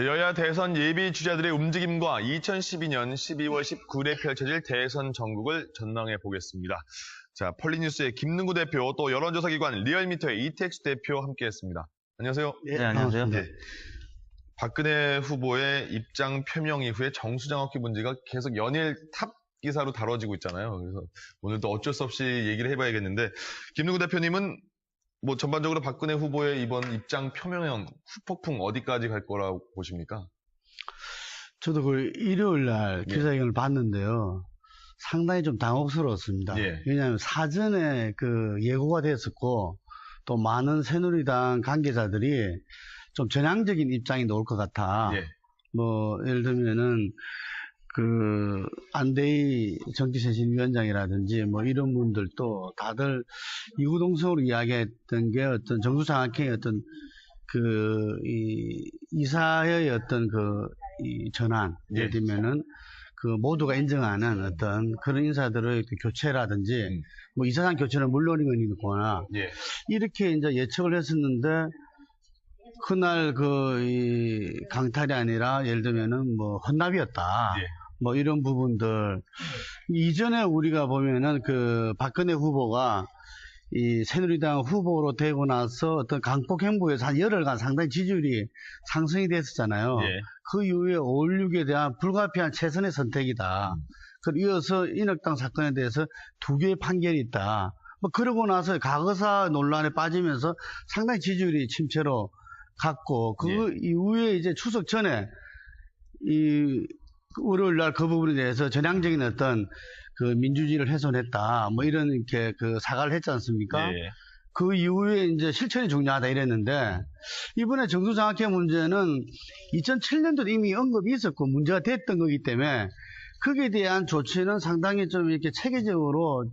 여야 대선 예비 주자들의 움직임과 2012년 12월 19일에 펼쳐질 대선 전국을 전망해 보겠습니다. 자, 폴리뉴스의 김능구 대표, 또 여론조사기관 리얼미터의 이택수 대표 함께했습니다. 안녕하세요. 네, 안녕하세요. 네. 박근혜 후보의 입장 표명 이후에 정수장학회 문제가 계속 연일 탑 기사로 다뤄지고 있잖아요. 그래서 오늘도 어쩔 수 없이 얘기를 해봐야겠는데, 김능구 대표님은 뭐 전반적으로 박근혜 후보의 이번 입장 표명 후폭풍 어디까지 갈 거라고 보십니까? 저도 그 일요일 날 기자회견을 봤는데요. 상당히 좀 당혹스러웠습니다. 왜냐하면 사전에 그 예고가 됐었고, 또 많은 새누리당 관계자들이 좀 전향적인 입장이 나올 것 같아. 뭐 예를 들면은 그 안대희 정치쇄신위원장이라든지 뭐 이런 분들도 다들 이구동성으로 이야기했던 게 어떤 정수장학회의 어떤 그 이사회의 어떤 그 전환, 예를 들면은 그 모두가 인정하는 어떤 그런 인사들의 교체라든지 뭐 이사장 교체는 물론이거나 이렇게 이제 예측을 했었는데, 그날 그 강탈이 아니라 예를 들면은 뭐 헌납이었다. 뭐 이런 부분들. 이전에 우리가 보면은 그 박근혜 후보가 이 새누리당 후보로 되고 나서 어떤 강폭 행보에서 한 열흘간 상당히 지지율이 상승이 됐었잖아요. 그 이후에 5.16에 대한 불가피한 최선의 선택이다. 그리고 이어서 인혁당 사건에 대해서 2개의 판결이 있다. 뭐 그러고 나서 과거사 논란에 빠지면서 상당히 지지율이 침체로 갔고, 그 이후에 이제 추석 전에 이 월요일 날 그 부분에 대해서 전향적인 어떤 그 민주주의를 훼손했다. 뭐 이런 이렇게 그 사과를 했지 않습니까? 그 이후에 이제 실천이 중요하다 이랬는데, 이번에 정수장학회 문제는 2007년도에 이미 언급이 있었고 문제가 됐던 거기 때문에 거기에 대한 조치는 상당히 좀 이렇게 체계적으로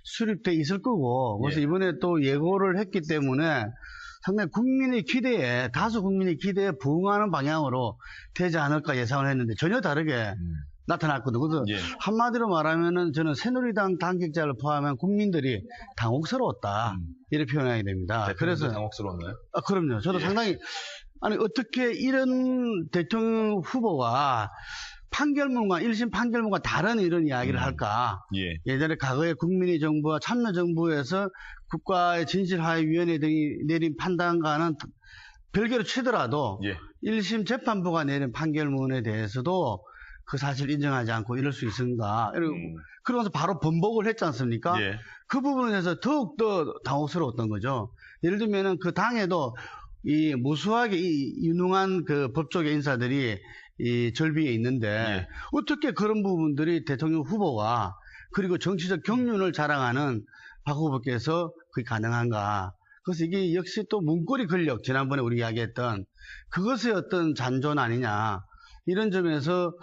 수립돼 있을 거고, 그래서 이번에 또 예고를 했기 때문에 상당히 국민의 기대에, 다수 국민의 기대에 부응하는 방향으로 되지 않을까 예상을 했는데 전혀 다르게 나타났거든요. 그래서 한마디로 말하면은 저는 새누리당 당직자를 포함한 국민들이 당혹스러웠다. 이렇게 표현하게 됩니다. 그래서 당혹스러웠나요? 그럼요. 저도 상당히, 아니, 어떻게 이런 대통령 후보가 판결문과 1심 판결문과 다른 이런 이야기를 할까? 예전에 과거에 국민의 정부와 참여정부에서 국가의 진실화해위원회 등이 내린 판단과는 별개로 치더라도 1심 재판부가 내린 판결문에 대해서도 그 사실 인정하지 않고 이럴 수 있는가? 그러면서 바로 번복을 했지 않습니까? 그 부분에 대해서 더욱더 당혹스러웠던 거죠. 예를 들면은 그 당에도 이 무수하게 이 유능한 그 법조계 인사들이 이 절비에 있는데 어떻게 그런 부분들이 대통령 후보가, 그리고 정치적 경륜을 자랑하는 박 후보께서 그게 가능한가? 그래서 이게 역시 또 문고리 권력, 지난번에 우리 이야기했던 그것의 어떤 잔존 아니냐, 이런 점에서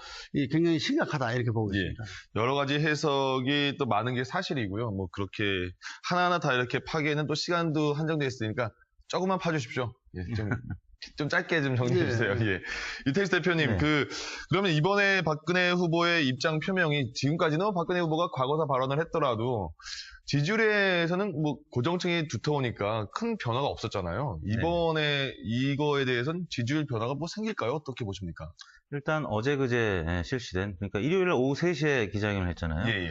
굉장히 심각하다 이렇게 보고 있습니다. 여러 가지 해석이 또 많은 게 사실이고요. 뭐 그렇게 하나하나 다 이렇게 파기에는 또 시간도 한정되어 있으니까 조금만 파주십시오. 좀 짧게 좀 정리해 주세요. 이택수 대표님, 그러면 이번에 박근혜 후보의 입장 표명이, 지금까지는 박근혜 후보가 과거사 발언을 했더라도 지지율에서는 뭐 고정층이 두터우니까 큰 변화가 없었잖아요. 이번에 이거에 대해서는 지지율 변화가 뭐 생길까요? 어떻게 보십니까? 일단 어제 그제 실시된, 그러니까 일요일 오후 3시에 기자회견을 했잖아요.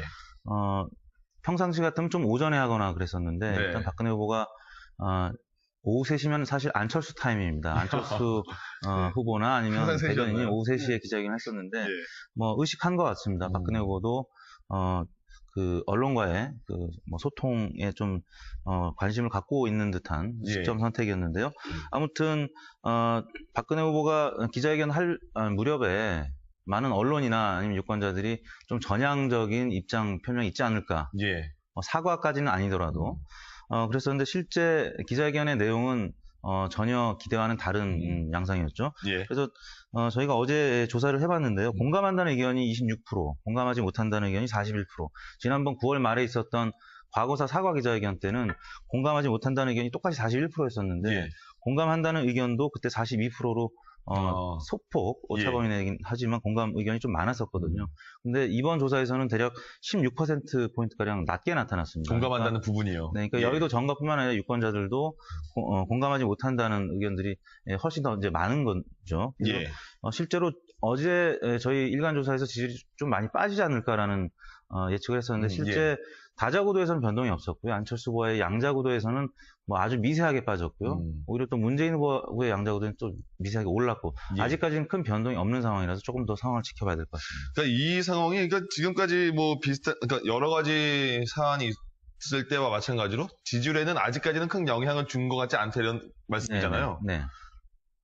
평상시 같으면 좀 오전에 하거나 그랬었는데 일단 박근혜 후보가 오후 3시면 사실 안철수 타임입니다. 안철수 후보나 아니면 대변인이 오후 3시에 기자회견을 했었는데 뭐 의식한 것 같습니다. 박근혜 후보도 그 언론과의 그 뭐 소통에 좀 관심을 갖고 있는 듯한 시점 선택이었는데요. 아무튼 박근혜 후보가 기자회견 할 무렵에 많은 언론이나 아니면 유권자들이 좀 전향적인 입장 표명이 있지 않을까. 사과까지는 아니더라도 그랬었는데 실제 기자회견의 내용은 전혀 기대와는 다른 양상이었죠. 그래서 저희가 어제 조사를 해봤는데요. 공감한다는 의견이 26%, 공감하지 못한다는 의견이 41%. 지난번 9월 말에 있었던 과거사 사과 기자회견 때는 공감하지 못한다는 의견이 똑같이 41%였었는데 공감한다는 의견도 그때 42%로 소폭 오차범위내긴 하지만 공감 의견이 좀 많았었거든요. 근데 이번 조사에서는 대략 16%포인트가량 낮게 나타났습니다. 공감한다는 부분이요. 네, 그러니까 여의도 전가뿐만 아니라 유권자들도 공감하지 못한다는 의견들이 훨씬 더 이제 많은 거죠. 실제로 어제 저희 일간 조사에서 지지율이 좀 많이 빠지지 않을까라는 예측을 했었는데 실제 다자구도에서는 변동이 없었고요. 안철수 후보의 양자구도에서는 뭐 아주 미세하게 빠졌고요. 오히려 또 문재인 후보의 양자구도는 또 미세하게 올랐고 아직까지는 큰 변동이 없는 상황이라서 조금 더 상황을 지켜봐야 될 것 같습니다. 그러니까 이 상황이 그러니까 지금까지 뭐 비슷한 그러니까 여러 가지 사안이 있을 때와 마찬가지로 지지율에는 아직까지는 큰 영향을 준 것 같지 않다 이런 말씀이잖아요. 네.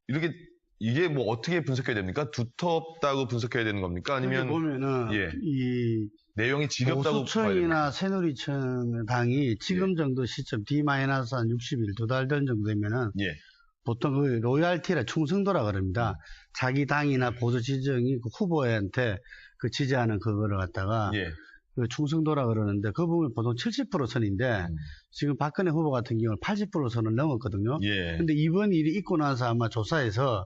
이렇게 이게 뭐 어떻게 분석해야 됩니까? 두텁다고 분석해야 되는 겁니까? 아니면 보면은 이 내용이 지겹다고 보수층이나 새누리층 당이 지금 정도 시점 D-한 60일, 2달 전 정도 되면은 보통 그 로얄티라 충성도라 그럽니다. 자기 당이나 보수 지정이 그 후보한테 그 지지하는 그거를 갖다가 그 충성도라 그러는데 그 부분이 보통 70% 선인데 지금 박근혜 후보 같은 경우는 80% 선을 넘었거든요. 근데 이번 일이 있고 나서 아마 조사에서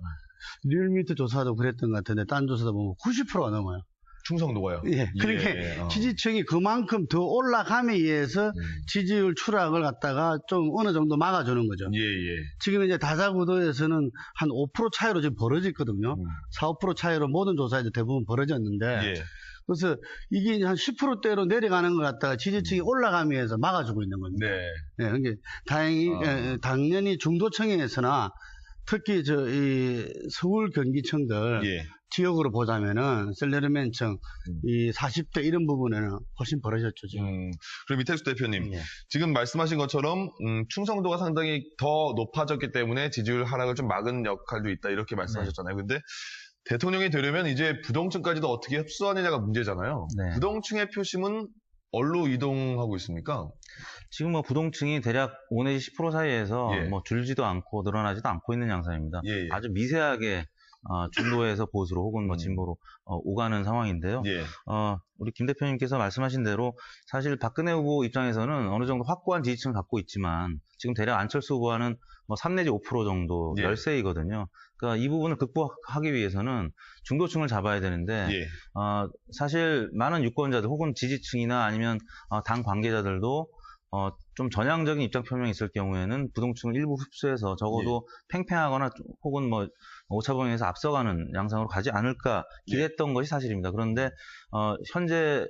리얼미터 조사도 그랬던 것 같은데 딴 조사도 보면 90%가 넘어요. 충성도가요? 그러니까 지지층이 그만큼 더 올라감에 의해서 지지율 추락을 갖다가 좀 어느 정도 막아주는 거죠. 지금 이제 다자구도에서는 한 5% 차이로 지금 벌어졌거든요. 4, 5% 차이로 모든 조사에도 대부분 벌어졌는데 그래서 이게 한 10%대로 내려가는 것 같다가 지지층이 올라감에 의해서 막아주고 있는 겁니다. 그러니까 다행히 당연히 중도층에서나 특히 이 서울 경기층들 지역으로 보자면은 셀러리맨층 이 40대 이런 부분에는 훨씬 벌어졌죠. 그럼 이택수 대표님 지금 말씀하신 것처럼 충성도가 상당히 더 높아졌기 때문에 지지율 하락을 좀 막은 역할도 있다 이렇게 말씀하셨잖아요. 근데 대통령이 되려면 이제 부동층까지도 어떻게 흡수하느냐가 문제잖아요. 부동층의 표심은 어디로 이동하고 있습니까? 지금 뭐 부동층이 대략 5 내지 10% 사이에서 뭐 줄지도 않고 늘어나지도 않고 있는 양상입니다. 아주 미세하게 중도에서 보수로 혹은 뭐 진보로 오가는 상황인데요. 우리 김 대표님께서 말씀하신 대로 사실 박근혜 후보 입장에서는 어느 정도 확고한 지지층을 갖고 있지만 지금 대략 안철수 후보와는 뭐 3 내지 5% 정도 열세이거든요. 그러니까 이 부분을 극복하기 위해서는 중도층을 잡아야 되는데 사실 많은 유권자들 혹은 지지층이나 아니면 당 관계자들도 좀 전향적인 입장 표명이 있을 경우에는 부동층을 일부 흡수해서 적어도 팽팽하거나 혹은 뭐 오차범위에서 앞서가는 양상으로 가지 않을까 기대했던 것이 사실입니다. 그런데 현재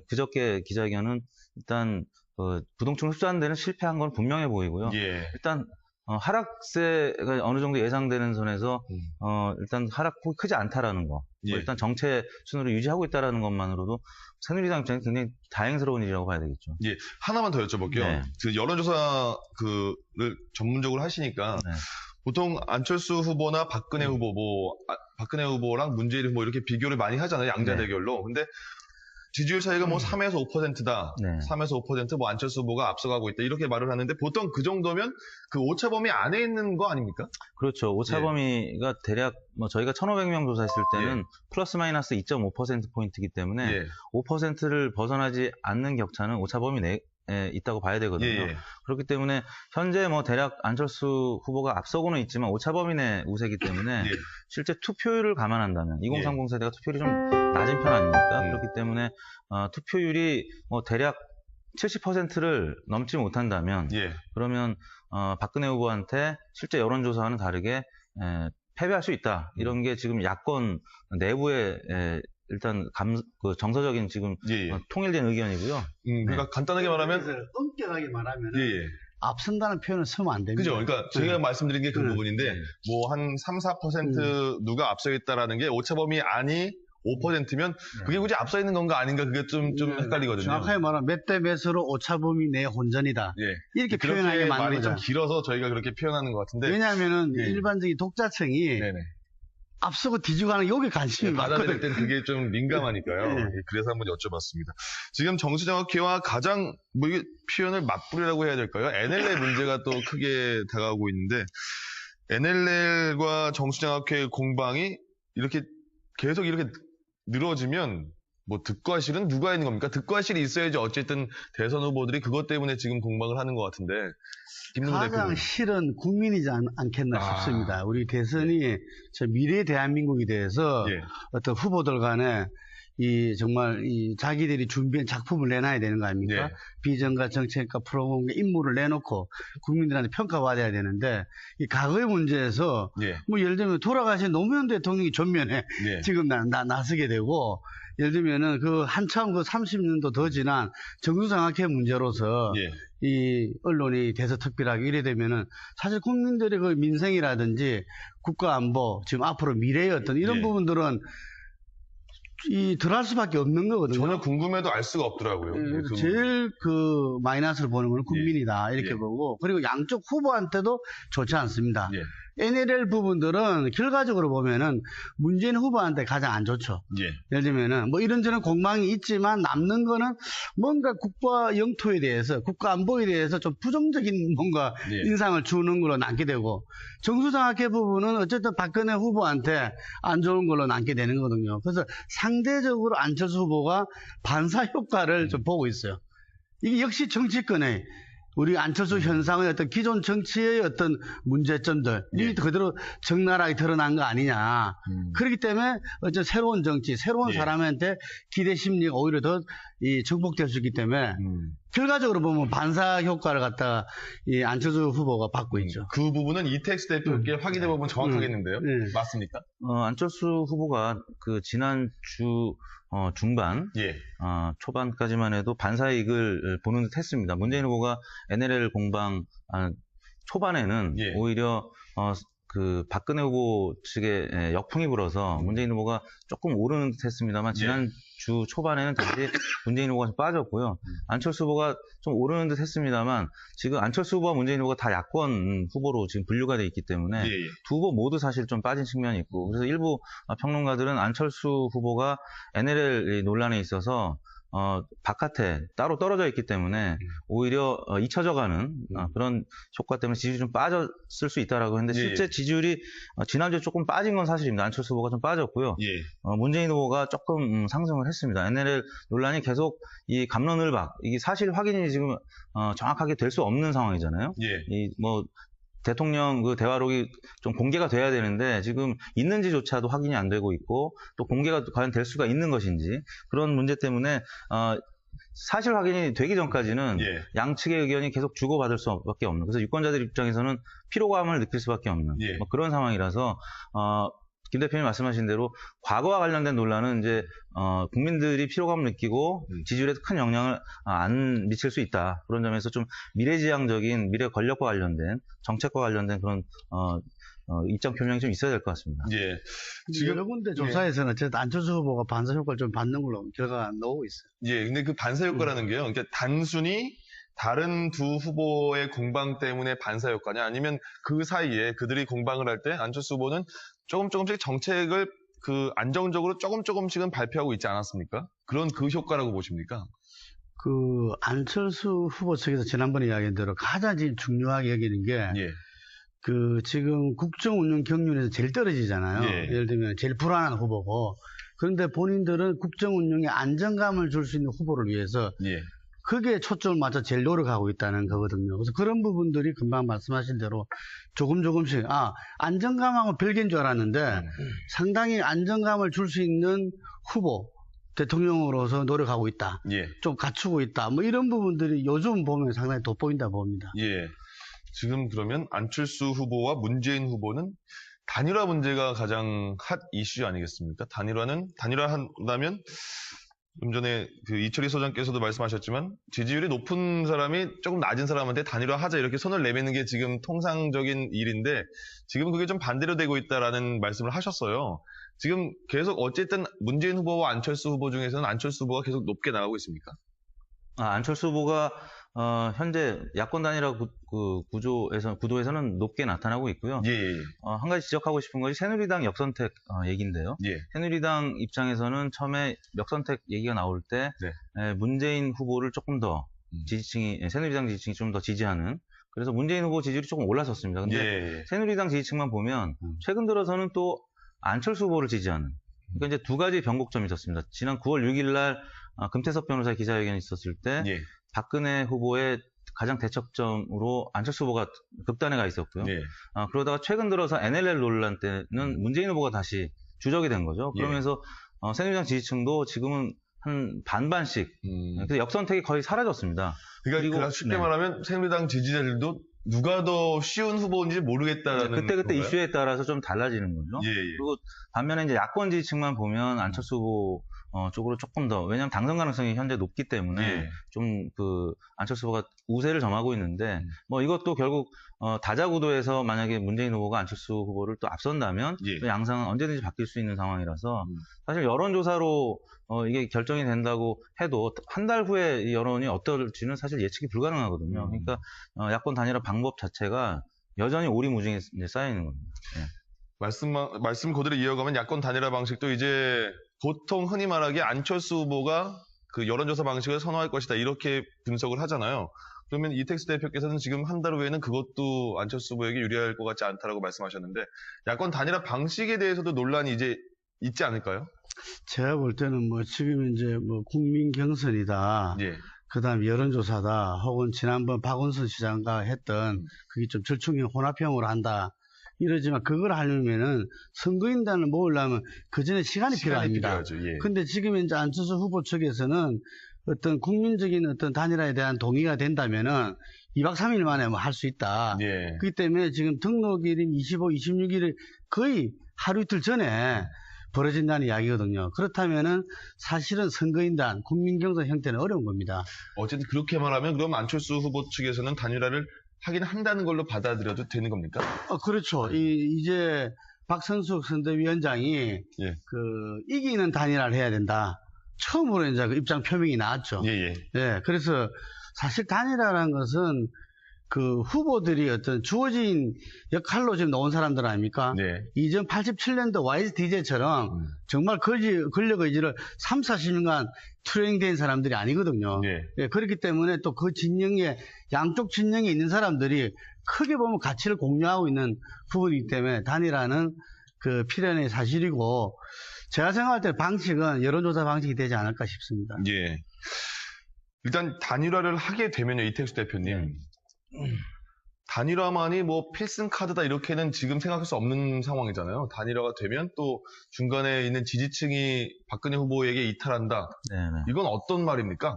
그저께 기자회견은 일단 부동층 흡수하는 데는 실패한 건 분명해 보이고요. 일단 하락세가 어느 정도 예상되는 선에서 일단 하락폭이 크지 않다라는 거, 일단 정체 순으로 유지하고 있다라는 것만으로도 새누리당 입장에서 굉장히 다행스러운 일이라고 봐야 되겠죠. 하나만 더 여쭤볼게요. 그 여론조사 를 전문적으로 하시니까 보통 안철수 후보나 박근혜 후보, 박근혜 후보랑 문재인 후보 이렇게 비교를 많이 하잖아요. 양자 대결로. 근데 지지율 차이가 뭐 3에서 5%다. 3에서 5% 뭐 안철수 후보가 앞서가고 있다. 이렇게 말을 하는데 보통 그 정도면 그 오차범위 안에 있는 거 아닙니까? 그렇죠. 오차범위가 대략 뭐 저희가 1,500명 조사했을 때는 플러스 마이너스 2.5%포인트이기 때문에 5%를 벗어나지 않는 격차는 오차범위 내에 있다고 봐야 되거든요. 그렇기 때문에 현재 뭐 대략 안철수 후보가 앞서고는 있지만 오차범위 내 우세이기 때문에 실제 투표율을 감안한다면 2030 세대가 투표율이 좀 낮은 편 아닙니까? 그렇기 때문에 투표율이 뭐 대략 70%를 넘지 못한다면 그러면 박근혜 후보한테 실제 여론조사와는 다르게 패배할 수 있다. 이런 게 지금 야권 내부에 일단 정서적인 지금 통일된 의견이고요. 그러니까 간단하게 말하면 엄격하게 말하면 앞선다는 표현을 쓰면 안 됩니다. 그죠. 그러니까 제가 말씀드린 게 그 부분인데 뭐 한 3, 4% 누가 앞서 있다라는 게 오차범위 안이 5%면 그게 굳이 앞서 있는 건가 아닌가 그게 좀 헷갈리거든요. 정확하게 말하면 몇 대 몇으로 오차범위 내 혼전이다. 이렇게 표현하게 만든 말이 거죠. 좀 길어서 저희가 그렇게 표현하는 것 같은데. 왜냐하면은 일반적인 독자층이 앞서고 뒤지고 하는 여기 관심이 많거든요. 받아들일 땐 그게 좀 민감하니까요. 그래서 한번 여쭤봤습니다. 지금 정치정확회와 가장 뭐 이게 표현을 맞불이라고 해야 될까요? NLL 문제가 또 크게 다가오고 있는데 NLL과 정치정확회 공방이 이렇게 계속 이렇게 늘어지면 뭐 득과실은 누가 있는 겁니까? 득과실이 있어야지 어쨌든 대선 후보들이 그것 때문에 지금 공방을 하는 것 같은데. 가장 실은 국민이지 않겠나 싶습니다. 우리 대선이 저 미래 대한민국에 대해서 어떤 후보들 간에 정말 자기들이 준비한 작품을 내놔야 되는 거 아닙니까? 비전과 정책과 프로그램과 임무를 내놓고 국민들한테 평가받아야 되는데 이 과거의 문제에서 뭐 예를 들면 돌아가신 노무현 대통령이 전면에 지금 나서게 되고 예를 들면은 한참 30년도 더 지난 정수장학회 문제로서 이 언론이 대서특필하고 이래 되면은 사실 국민들의 그 민생이라든지 국가안보 지금 앞으로 미래의 어떤 이런 부분들은 덜할 수밖에 없는 거거든요. 전혀 궁금해도 알 수가 없더라고요. 제일 마이너스를 보는 건 국민이다. 이렇게 보고, 그리고 양쪽 후보한테도 좋지 않습니다. NLL 부분들은 결과적으로 보면은 문재인 후보한테 가장 안 좋죠. 예를 들면은 뭐 이런저런 공방이 있지만 남는 거는 뭔가 국가 영토에 대해서, 국가 안보에 대해서 좀 부정적인 뭔가 인상을 주는 걸로 남게 되고, 정수장학회 부분은 어쨌든 박근혜 후보한테 안 좋은 걸로 남게 되는 거거든요. 그래서 상대적으로 안철수 후보가 반사 효과를 좀 보고 있어요. 이게 역시 정치권의 우리 안철수 현상의 어떤 기존 정치의 어떤 문제점들이 그대로 적나라하게 드러난 거 아니냐. 그렇기 때문에 어쨌든 새로운 정치, 새로운 사람한테 기대 심리가 오히려 더 정복될 수 있기 때문에 결과적으로 보면 반사 효과를 갖다가 이 안철수 후보가 받고 있죠. 그 부분은 이택수 대표께 확인해 보면 정확하겠는데요. 맞습니까? 안철수 후보가 지난주 중반, 초반까지만 해도 반사이익을 보는 듯 했습니다. 문재인 후보가 NLL 공방 초반에는 오히려 박근혜 후보 측에 역풍이 불어서 문재인 후보가 조금 오르는 듯 했습니다만 지난주 초반에는 다시 문재인 후보가 좀 빠졌고요. 안철수 후보가 좀 오르는 듯 했습니다만 지금 안철수 후보와 문재인 후보가 다 야권 후보로 지금 분류가 돼 있기 때문에 두 후보 모두 사실 좀 빠진 측면이 있고, 그래서 일부 평론가들은 안철수 후보가 NLL 논란에 있어서 바깥에 따로 떨어져 있기 때문에 오히려 잊혀져가는 그런 효과 때문에 지지율이 좀 빠졌을 수 있다라고 했는데 실제 지지율이 지난주에 조금 빠진 건 사실입니다. 안철수 후보가 좀 빠졌고요. 문재인 후보가 조금 상승을 했습니다. NLL 논란이 계속 이 갑론을박, 이게 사실 확인이 지금 정확하게 될 수 없는 상황이잖아요. 대통령 대화록이 좀 공개가 돼야 되는데 지금 있는지조차도 확인이 안 되고 있고, 또 공개가 과연 될 수가 있는 것인지, 그런 문제 때문에 사실 확인이 되기 전까지는 양측의 의견이 계속 주고받을 수밖에 없는, 그래서 유권자들 입장에서는 피로감을 느낄 수밖에 없는 그런 상황이라서 김 대표님 말씀하신 대로 과거와 관련된 논란은 이제 국민들이 피로감을 느끼고 지지율에 큰 영향을 안 미칠 수 있다. 그런 점에서 좀 미래지향적인, 미래 권력과 관련된, 정책과 관련된 그런 입장 표명이 좀 있어야 될 것 같습니다. 지금 여러 군데 조사에서는 어쨌든 안철수 후보가 반사 효과를 좀 받는 걸로 결과가 나오고 있어요. 근데 그 반사 효과라는 게요, 그러니까 단순히 다른 두 후보의 공방 때문에 반사 효과냐, 아니면 그 사이에 그들이 공방을 할 때 안철수 후보는 조금씩 정책을 안정적으로 조금씩은 발표하고 있지 않았습니까? 그런 효과라고 보십니까? 안철수 후보 측에서 지난번에 이야기한 대로 가장 지금 중요하게 여기는 게 지금 국정 운영 경륜에서 제일 떨어지잖아요. 예를 들면 제일 불안한 후보고, 그런데 본인들은 국정 운영에 안정감을 줄 수 있는 후보를 위해서 그게 초점을 맞춰 제일 노력하고 있다는 거거든요. 그래서 그런 부분들이 금방 말씀하신 대로 조금씩, 안정감하고 별개인 줄 알았는데 상당히 안정감을 줄 수 있는 후보, 대통령으로서 노력하고 있다. 좀 갖추고 있다. 뭐 이런 부분들이 요즘 보면 상당히 돋보인다 봅니다. 지금 그러면 안철수 후보와 문재인 후보는 단일화 문제가 가장 핫 이슈 아니겠습니까? 단일화한다면 좀 전에 이철희 소장께서도 말씀하셨지만 지지율이 높은 사람이 조금 낮은 사람한테 단일화하자 이렇게 손을 내미는 게 지금 통상적인 일인데, 지금 그게 좀 반대로 되고 있다라는 말씀을 하셨어요. 지금 계속 어쨌든 문재인 후보와 안철수 후보 중에서는 안철수 후보가 계속 높게 나가고 있습니까? 안철수 후보가 현재 야권 단일화 구도에서는 높게 나타나고 있고요. 한 가지 지적하고 싶은 것이 새누리당 역선택 얘기인데요. 새누리당 입장에서는 처음에 역선택 얘기가 나올 때 문재인 후보를 조금 더 새누리당 지지층이 좀 더 지지하는, 그래서 문재인 후보 지지율이 조금 올라섰습니다. 근데 새누리당 지지층만 보면 최근 들어서는 또 안철수 후보를 지지하는, 그러니까 이제 두 가지 변곡점이 있었습니다. 지난 9월 6일 날 금태섭 변호사의 기자회견이 있었을 때 예. 박근혜 후보의 가장 대척점으로 안철수 후보가 극단에 가 있었고요. 예. 그러다가 최근 들어서 NLL 논란 때는 문재인 후보가 다시 주적이 된 거죠. 그러면서 새누리당 지지층도 지금은 한 반반씩 근데 역선택이 거의 사라졌습니다. 그러니까 쉽게 말하면 새누리당 지지자들도 누가 더 쉬운 후보인지 모르겠다라는 그때 건가요? 이슈에 따라서 좀 달라지는 거죠. 예. 그리고 반면에 이제 야권 지지층만 보면 안철수 후보 쪽으로 조금 더, 왜냐하면 당선 가능성이 현재 높기 때문에 좀 안철수 후보가 우세를 점하고 있는데 뭐 이것도 결국 다자구도에서 만약에 문재인 후보가 안철수 후보를 또 앞선다면 또 양상은 언제든지 바뀔 수 있는 상황이라서 사실 여론조사로 이게 결정이 된다고 해도 한 달 후에 이 여론이 어떨지는 사실 예측이 불가능하거든요. 그러니까 야권 단일화 방법 자체가 여전히 오리무중에 쌓여 있는 겁니다. 예. 말씀 그대로 이어가면 야권 단일화 방식도 이제 보통 흔히 말하기에 안철수 후보가 그 여론조사 방식을 선호할 것이다 이렇게 분석을 하잖아요. 그러면 이택수 대표께서는 지금 한 달 후에는 그것도 안철수 후보에게 유리할 것 같지 않다라고 말씀하셨는데 야권 단일화 방식에 대해서도 논란이 이제 있지 않을까요? 제가 볼 때는 뭐 지금 이제 뭐 국민 경선이다. 그다음 여론조사다. 혹은 지난번 박원순 시장과 했던 그게 좀 절충형 혼합형으로 한다. 이러지만 그걸 하려면은 선거인단을 모으려면 그 전에 시간이 필요합니다. 근데 지금 이제 안철수 후보 측에서는 어떤 국민적인 어떤 단일화에 대한 동의가 된다면은 2박 3일 만에 뭐 할 수 있다. 그렇기 때문에 지금 등록일인 25, 26일을 거의 하루 이틀 전에 벌어진다는 이야기거든요. 그렇다면은 사실은 선거인단, 국민경선 형태는 어려운 겁니다. 어쨌든 그렇게 말하면 그럼 안철수 후보 측에서는 단일화를 하긴 한다는 걸로 받아들여도 되는 겁니까? 그렇죠. 이제 박선숙 선대위원장이 이기는 단일화를 해야 된다. 처음으로 이제 그 입장 표명이 나왔죠. 그래서 사실 단일화라는 것은 그 후보들이 어떤 주어진 역할로 지금 나온 사람들 아닙니까? 이전 87년도 YSDJ처럼 정말 권력 의지를 3, 40년간 투영된 사람들이 아니거든요. 그렇기 때문에 또 그 진영에, 양쪽 진영에 있는 사람들이 크게 보면 가치를 공유하고 있는 부분이기 때문에 단일화는 그 필연의 사실이고, 제가 생각할 때 방식은 여론조사 방식이 되지 않을까 싶습니다. 일단 단일화를 하게 되면요, 이택수 대표님. 단일화만이 뭐 필승 카드다 이렇게는 지금 생각할 수 없는 상황이잖아요. 단일화가 되면 또 중간에 있는 지지층이 박근혜 후보에게 이탈한다. 이건 어떤 말입니까?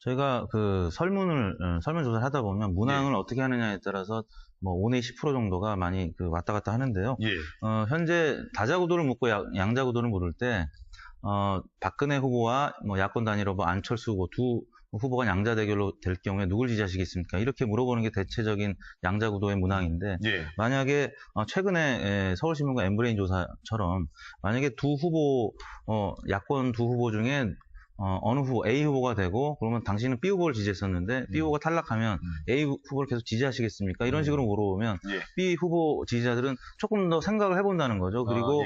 저희가 그 설문 조사를 하다 보면 문항을 어떻게 하느냐에 따라서 뭐 5내 10% 정도가 많이 왔다 갔다 하는데요. 현재 다자구도를 묻고 양자구도를 물을 때 박근혜 후보와 뭐 야권 단일화 뭐 안철수 후보 두 후보가 양자 대결로 될 경우에 누굴 지지하시겠습니까? 이렇게 물어보는 게 대체적인 양자 구도의 문항인데 만약에 최근에 서울신문과 엠브레인 조사처럼 만약에 두 후보 야권 두 후보 중에 어느 후보 A 후보가 되고 그러면 당신은 B 후보를 지지했었는데 B 후보가 탈락하면 A 후보를 계속 지지하시겠습니까? 이런 식으로 물어보면 B 후보 지지자들은 조금 더 생각을 해본다는 거죠. 그리고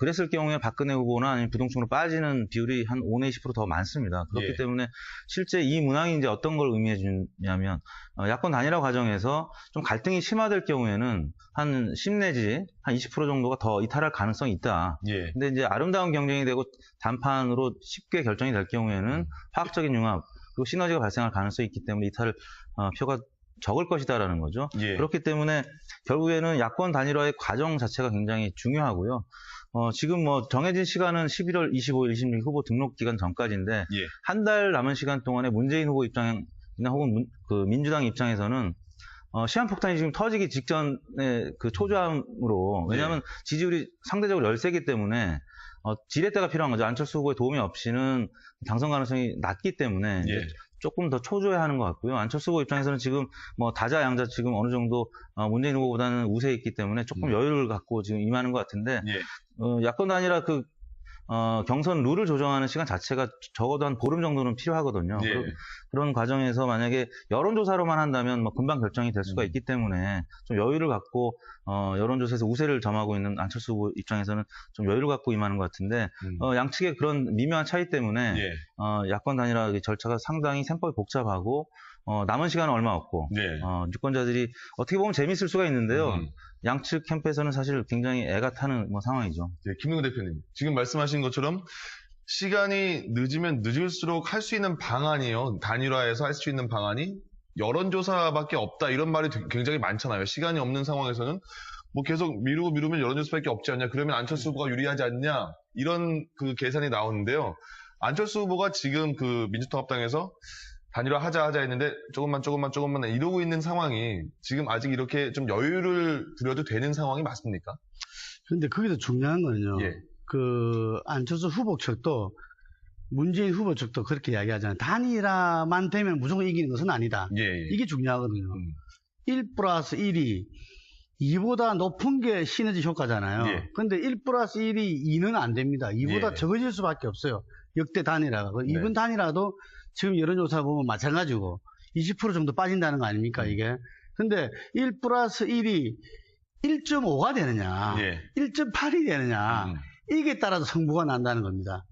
그랬을 경우에 박근혜 후보나 아니면 부동층으로 빠지는 비율이 한 5내 10% 더 많습니다. 그렇기 때문에 실제 이 문항이 이제 어떤 걸 의미해 주냐면 야권 단일화 과정에서 좀 갈등이 심화될 경우에는 한 10 내지 한 20% 정도가 더 이탈할 가능성이 있다. 근데 이제 아름다운 경쟁이 되고 단판으로 쉽게 결정이 될 경우에는 화학적인 융합 그리고 시너지가 발생할 가능성이 있기 때문에 이탈 표가 적을 것이다라는 거죠. 그렇기 때문에 결국에는 야권 단일화의 과정 자체가 굉장히 중요하고요. 지금 뭐 정해진 시간은 11월 25일, 26일 후보 등록 기간 전까지인데 한 달 남은 시간 동안에 문재인 후보 입장이나 혹은 그 민주당 입장에서는 시한폭탄이 지금 터지기 직전의 그 초조함으로 왜냐하면 지지율이 상대적으로 열세기 때문에 지렛대가 필요한 거죠. 안철수 후보의 도움이 없이는 당선 가능성이 낮기 때문에 조금 더 초조해 하는 것 같고요. 안철수 후보 입장에서는 지금 뭐 다자 양자 지금 어느 정도 문재인 후보보다는 우세에 있기 때문에 조금 여유를 갖고 지금 임하는 것 같은데 야권 단일화 그 경선 룰을 조정하는 시간 자체가 적어도 한 보름 정도는 필요하거든요. 그런 과정에서 만약에 여론조사로만 한다면 뭐 금방 결정이 될 수가 있기 때문에 좀 여유를 갖고 여론조사에서 우세를 점하고 있는 안철수 후보 입장에서는 좀 여유를 갖고 임하는 것 같은데 양측의 그런 미묘한 차이 때문에 야권 단일화 절차가 상당히 셈법이 복잡하고 남은 시간은 얼마 없고 유권자들이 어떻게 보면 재밌을 수가 있는데요. 양측 캠프에서는 사실 굉장히 애가 타는 뭐 상황이죠. 네, 김능구 대표님. 지금 말씀하신 것처럼 시간이 늦으면 늦을수록 할 수 있는 방안이요. 단일화해서 할 수 있는 방안이 여론조사밖에 없다. 이런 말이 굉장히 많잖아요. 시간이 없는 상황에서는 뭐 계속 미루면 여론조사밖에 없지 않냐. 그러면 안철수 후보가 유리하지 않냐. 이런 그 계산이 나오는데요. 안철수 후보가 지금 그 민주통합당에서 단일화 하자 했는데 조금만 이러고 있는 상황이 지금 아직 이렇게 좀 여유를 부려도 되는 상황이 맞습니까? 그런데 거기서 중요한 거는요. 예. 그 안철수 후보 측도 문재인 후보 측도 그렇게 이야기하잖아요. 단일화만 되면 무조건 이기는 것은 아니다. 예. 이게 중요하거든요. 1+1이 2보다 높은 게 시너지 효과잖아요. 예. 근데 1+1이 2는 안 됩니다. 2보다 예. 적어질 수밖에 없어요. 역대 단일화가. 네. 이번 단일화도 지금 여론조사 보면 마찬가지고 20% 정도 빠진다는 거 아닙니까, 이게? 근데 1+1이 1.5가 되느냐, 예. 1.8이 되느냐, 이게 따라서 승부가 난다는 겁니다.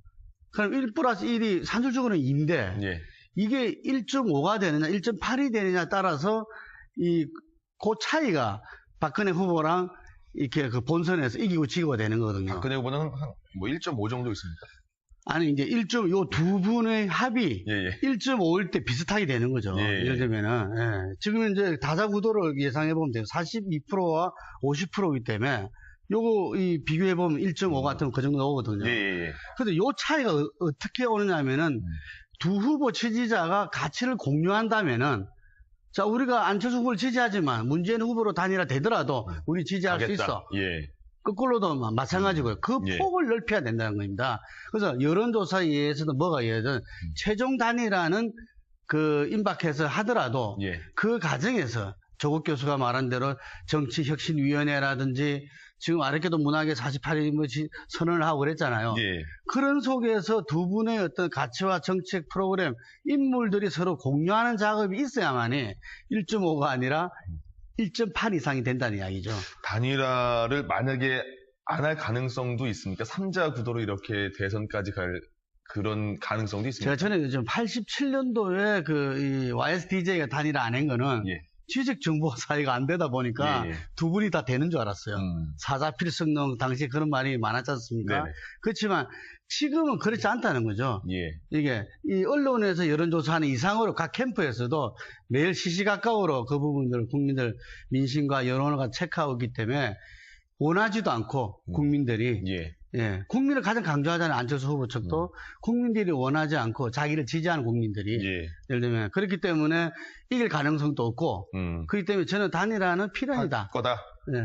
그럼 1+1이 산술적으로는 2인데, 예. 이게 1.5가 되느냐, 1.8이 되느냐 따라서 그 차이가 박근혜 후보랑 이렇게 그 본선에서 이기고 지고가 되는 거거든요. 박근혜 후보는 한 1.5 정도 있습니다. 아니, 이제 요 두 분의 합이 예. 1.5일 때 비슷하게 되는 거죠. 예. 예를 들면은, 예. 지금 이제 다자구도를 예상해보면 돼요. 42%와 50%이기 때문에, 요거, 비교해보면 1.5 같으면 그 정도 오거든요. 예. 근데 요 차이가 어떻게 오느냐면은, 두 후보 지지자가 가치를 공유한다면은, 자, 우리가 안철수 후보를 지지하지만, 문재인 후보로 단일화 되더라도, 우리 지지할 수 있어. 예. 거꾸로도 마찬가지고요. 그 폭을 넓혀야 된다는 겁니다. 그래서 여론조사에 의해서도 뭐가 예든 최종 단일화는 그 임박해서 하더라도 그 과정에서 조국 교수가 말한 대로 정치혁신위원회라든지 지금 아랫게도 문학의 48일 선언을 하고 그랬잖아요. 예. 그런 속에서 두 분의 어떤 가치와 정책 프로그램, 인물들이 서로 공유하는 작업이 있어야만이 1.5가 아니라 1.8 이상이 된다는 이야기죠. 단일화를 만약에 안 할 가능성도 있습니까? 3자 구도로 이렇게 대선까지 갈 그런 가능성도 있습니까? 제가 전에 요즘 87년도에 이 YSDJ가 단일화 안 한 거는 취직 정보 사이가 안 되다 보니까 두 분이 다 되는 줄 알았어요. 사자필성능 당시에 그런 말이 많았지 않습니까? 네네. 그렇지만 지금은 그렇지 않다는 거죠. 이게 이 언론에서 여론조사하는 이상으로 각 캠프에서도 매일 시시각각으로 그 부분들을 국민들 민심과 여론을 체크하고 있기 때문에 원하지도 않고 국민들이 국민을 가장 강조하자는 안철수 후보 측도 국민들이 원하지 않고 자기를 지지하는 국민들이 예를 들면 그렇기 때문에 이길 가능성도 없고 그렇기 때문에 저는 단일화는 필요하다. 거다.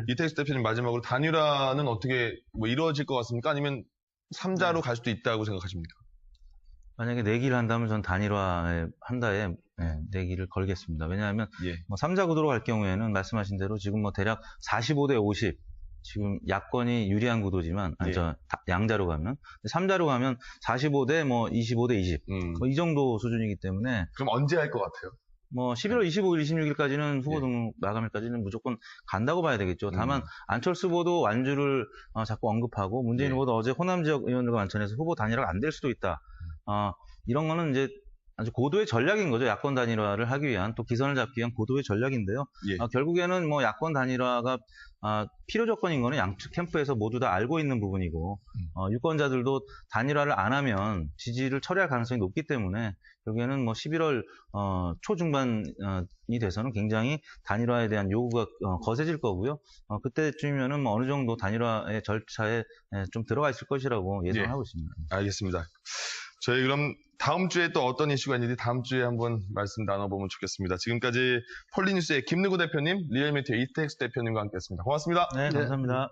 이택수 대표님 마지막으로 단일화는 어떻게 뭐 이루어질 것 같습니까? 아니면 3자로 갈 수도 있다고 생각하십니까? 만약에 내기를 한다면 전 단일화에 한다에 내기를 걸겠습니다. 왜냐하면 뭐 3자 구도로 갈 경우에는 말씀하신 대로 지금 뭐 대략 45대 50 지금 야권이 유리한 구도지만 양자로 가면 3자로 가면 45대 뭐 25대 20 뭐 이 정도 수준이기 때문에 그럼 언제 할 것 같아요? 뭐 11월 25일, 26일까지는 후보 등록 마감일까지는 무조건 간다고 봐야 되겠죠. 다만 안철수 후보도 완주를 자꾸 언급하고 문재인 후보도 어제 호남 지역 의원들과 만찬에서 후보 단일화가 안 될 수도 있다. 이런 거는 이제 아주 고도의 전략인 거죠. 야권 단일화를 하기 위한 또 기선을 잡기 위한 고도의 전략인데요. 결국에는 뭐 야권 단일화가 필요 조건인 거는 양측 캠프에서 모두 다 알고 있는 부분이고 유권자들도 단일화를 안 하면 지지를 철회할 가능성이 높기 때문에 결국에는 뭐 11월 초중반이 돼서는 굉장히 단일화에 대한 요구가 거세질 거고요. 그때쯤이면은 뭐 어느 정도 단일화의 절차에 좀 들어가 있을 것이라고 예상하고 있습니다. 알겠습니다. 저희 그럼 다음 주에 또 어떤 이슈가 있는지 다음 주에 한번 말씀 나눠보면 좋겠습니다. 지금까지 폴리뉴스의 김능구 대표님, 리얼미터의 이택수 대표님과 함께했습니다. 고맙습니다. 네, 감사합니다.